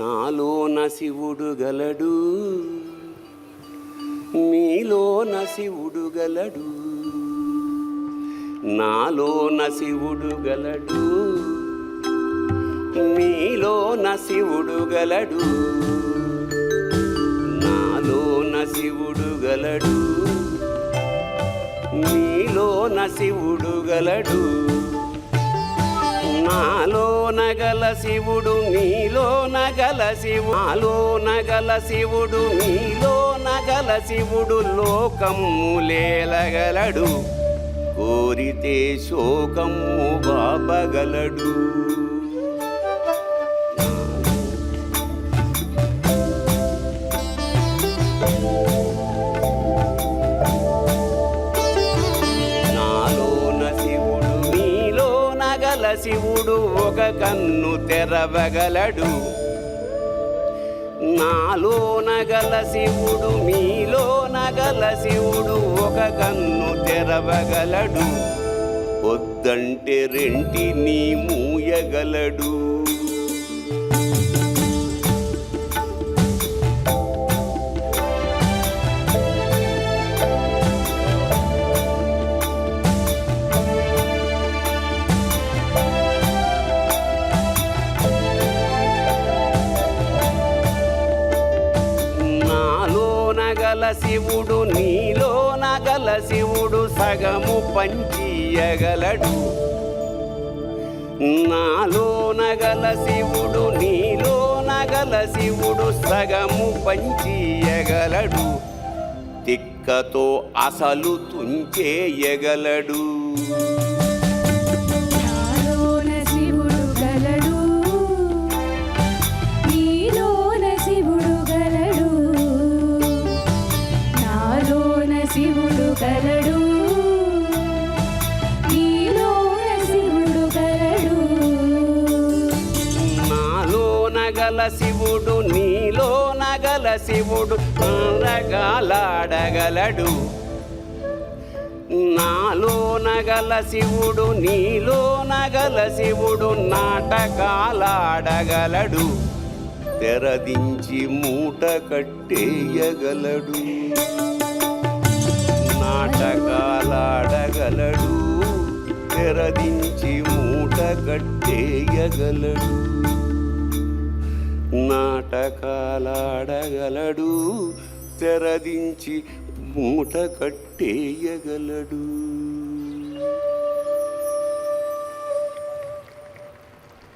నాలోన శివుడు గలడు, మీలోన శివుడు గలడు. నాలోన శివుడు గలడు, మీలోన శివుడు గలడు. నాలోన శివుడు గలడు, మీలోన శివుడు గలడు. నాలోన గల శివుడు మీలోన గల శివుడు, నాలోన గల శివుడు మీలోన గల శివుడు లోకములేలగలడు. కోరితే శోకము బాపగలడు. శివుడు ఒక కన్ను తెరవగలడు. నాలోన గల శివుడు మీలోన గల శివుడు ఒక కన్ను తెరవగలడు. వద్దంటే రెంటిని మూయగలడు. శివుడు నీలోన గల శివుడు సగము పంచియగలడు. నాలోన గల శివుడు నీలోన గల శివుడు సగము పంచియగలడు. తిక్కతో అసలు తుంచేయగలడు. శివుడు గలడు, నీలోన శివుడు గలడు. నాలోన గల శివుడు నీలోన గల శివుడు నాటకాలాడగలడు. నాలోన గల శివుడు నీలోన గల శివుడు నాటకాలాడగలడు. తెరదించి మూట కట్టేయగలడు. నాటకాలాడగలడు. తెరదించి మూట కట్టేయగలడు. నాటకాలాడగలడు. తెరదించి మూట కట్టేయగలడు.